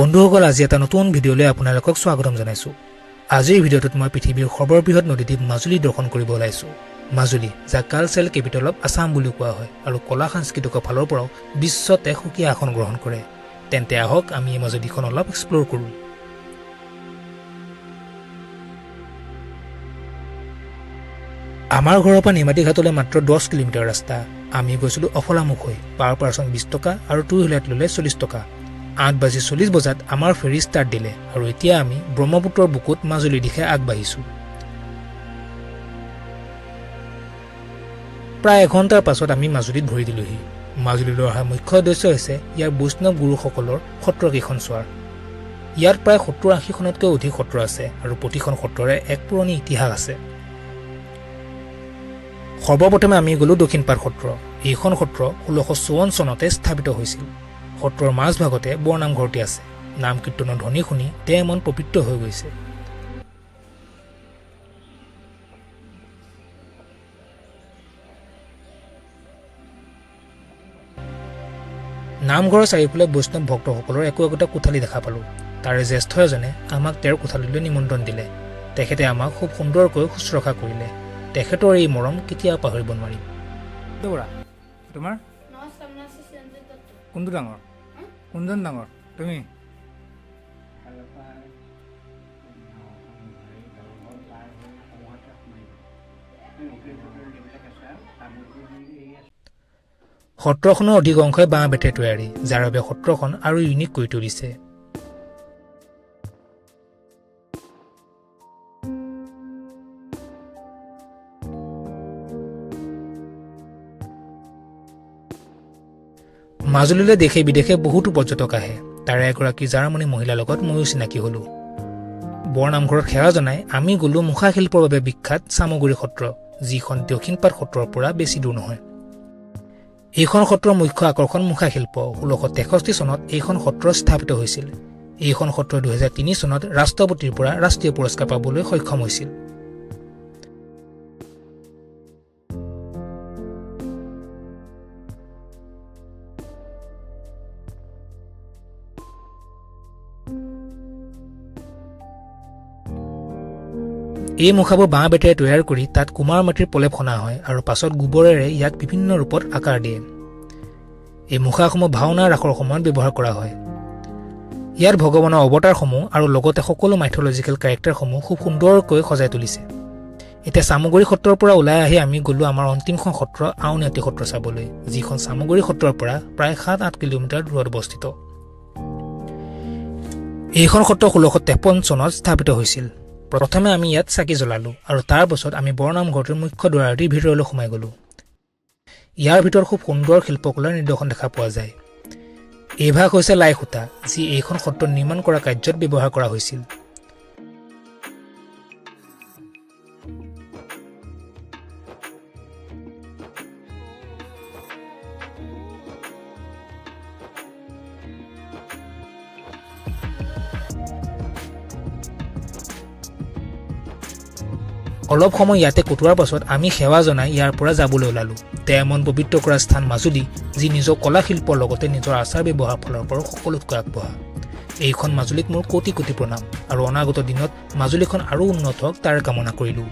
বন্ধুসকল আজি এটা নতুন ভিডিঅ'লৈ আপোনালোকক স্বাগতম জনাইছো। আজিৰ ভিডিঅ'টোত মই পৃথিৱীৰ সৰ্ববৃহৎ নদীদ্বীপ মাজুলী দৰ্শন কৰিব ওলাইছো। মাজুলী যাক কালচাৰেল কেপিটেল অফ আছাম বুলি কোৱা হয় আৰু কলা সাংস্কৃতিকৰ ফালৰ পৰাও বিশ্বত এক সুকীয়া আসন গ্ৰহণ কৰে। তেন্তে আহক আমি এই মাজুলীখন অলপ এক্সপ্ল'ৰ কৰোঁ। আমাৰ ঘৰৰ পৰা নিমাতী ঘাটলৈ মাত্ৰ 10 কিলোমিটাৰ ৰাস্তা। আমি গৈছিলোঁ অফলামুখ হৈ, পাৰ পাৰ্চন 20 টকা আৰু 2 হুইলাৰত ল'লে 40 টকা। 8:40 বজাত আমাৰ ফেৰী ষ্টাৰ্ট দিলে আৰু এতিয়া আমি ব্ৰহ্মপুত্ৰৰ বুকুত মাজুলীৰ দিশে আগবাঢ়িছোঁ। প্ৰায় এঘণ্টাৰ পাছত আমি মাজুলীত ভৰি দিলোহি। মাজুলীলৈ অহা মুখ্য উদ্দেশ্য হৈছে ইয়াৰ বৈষ্ণৱ গুৰুসকলৰ সত্ৰকেইখন চোৱাৰ। ইয়াত প্ৰায় 70-80খনতকৈ অধিক সত্ৰ আছে আৰু প্ৰতিখন সত্ৰৰে এক পুৰণি ইতিহাস আছে। সৰ্বপ্ৰথমে আমি গ'লো দক্ষিণপাট সত্ৰ। এইখন সত্ৰ 1654 চনতে স্থাপিত হৈছিল। সত্ৰৰ মাজভাগতে বৰনামঘৰটি আছে। নাম কীৰ্তনৰ ধ্বনি শুনি দেহ মন পবিত্ৰ হৈ গৈছে। নামঘৰৰ চাৰিওফালে বৈষ্ণৱ ভক্তসকলৰ একোটা কোঠালি দেখা পালোঁ। তাৰে জ্যেষ্ঠ এজনে আমাক তেওঁৰ কোঠালিলৈ নিমন্ত্ৰণ দিলে। তেখেতে আমাক খুব সুন্দৰকৈ শুশ্ৰূষা কৰিলে। তেখেতৰ এই মৰম কেতিয়াও পাহৰিব নোৱাৰিম। তোমাৰ কোনটো ডাঙৰ? কোনজন ডাঙৰ? তুমি? সত্ৰখনৰ অধিক অংশই বাঁহ বেতেৰে তৈয়াৰী, যাৰ বাবে সত্ৰখন আৰু ইউনিক কৰি তুলিছে। মাজুলীলৈ দেশে বিদেশে বহুতো পৰ্যটক আহে। তাৰে এগৰাকী জাৰ্মানী মহিলাৰ লগত ময়ো চিনাকি হ'লোঁ। বৰনামঘৰত সেৱা জনাই আমি গ'লোঁ মুখা শিল্পৰ বাবে বিখ্যাত চামগুৰি সত্ৰ, যিখন দক্ষিণপাট সত্ৰৰ পৰা বেছি দূৰ নহয়। এইখন সত্ৰৰ মুখ্য আকৰ্ষণ মুখা শিল্প। 1663 চনত এইখন সত্ৰ স্থাপিত হৈছিল। এইখন সত্ৰ 2003 চনত ৰাষ্ট্ৰপতিৰ পৰা ৰাষ্ট্ৰীয় পুৰস্কাৰ পাবলৈ সক্ষম হৈছিল। এই মুখাবোৰ বাঁহ বেতেৰে তৈয়াৰ কৰি তাত কুমাৰ মাটিৰ প্ৰলেপ সনা হয় আৰু পাছত গোবৰেৰে ইয়াক বিভিন্ন ৰূপত আকাৰ দিয়ে। এই মুখাসমূহ ভাওনা ৰাসৰ সময়ত ব্যৱহাৰ কৰা হয়। ইয়াত ভগৱানৰ অৱতাৰসমূহ আৰু লগতে সকলো মাইথলজিকেল কেৰেক্টাৰসমূহ খুব সুন্দৰকৈ সজাই তুলিছে। এতিয়া চামগুৰি সত্ৰৰ পৰা ওলাই আহি আমি গ'লোঁ আমাৰ অন্তিমখন সত্ৰ আউনীআটী সত্ৰ চাবলৈ, যিখন চামগুৰি সত্ৰৰ পৰা প্ৰায় 7-8 কিলোমিটাৰ দূৰত অৱস্থিত। এইখন সত্ৰ 1653 চনত স্থাপিত হৈছিল। প্ৰথমে আমি ইয়াত চাকি জ্বলালোঁ আৰু তাৰ পাছত আমি বৰনামঘৰটোৰ মুখ্য দুৱাৰটিৰ ভিতৰলৈ সোমাই গ'লোঁ। ইয়াৰ ভিতৰত খুব সুন্দৰ শিল্পকলাৰ নিদৰ্শন দেখা পোৱা যায়। এই ভাগ হৈছে লাই সূতা, যি এইখন সত্ৰ নিৰ্মাণ কৰা কাৰ্যত ব্যৱহাৰ কৰা হৈছিল। অলপ সময় ইয়াতে কটোৱাৰ পাছত আমি সেৱা জনাই ইয়াৰ পৰা যাবলৈ ওলালোঁ। দেহ মন পবিত্ৰ কৰা স্থান মাজুলী, যি নিজৰ কলা শিল্পৰ লগতে নিজৰ আচাৰ ব্যৱহাৰ ফালৰ পৰাও সকলোতকৈ আগবঢ়া। এইখন মাজুলীক মোৰ কোটি কোটি প্ৰণাম আৰু অনাগত দিনত মাজুলীখন আৰু উন্নত হওক তাৰ কামনা কৰিলোঁ।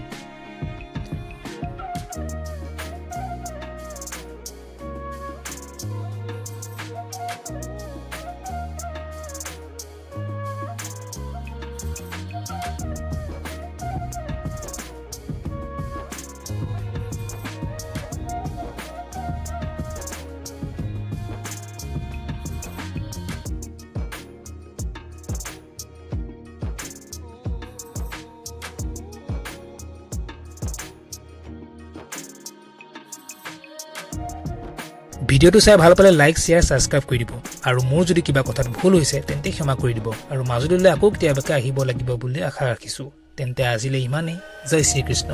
ভিডিঅ'টো চাই ভাল পালে লাইক, শ্বেয়াৰ, ছাবস্ক্ৰাইব কৰি দিব আৰু মোৰ যদি কিবা কথাত ভুল হৈছে তেন্তে ক্ষমা কৰি দিব আৰু মাজুলীলৈ আকৌ কেতিয়াবাকৈ আহিব লাগিব বুলি আশা ৰাখিছোঁ। তেন্তে আজিলৈ ইমানেই। জয় শ্ৰীকৃষ্ণ।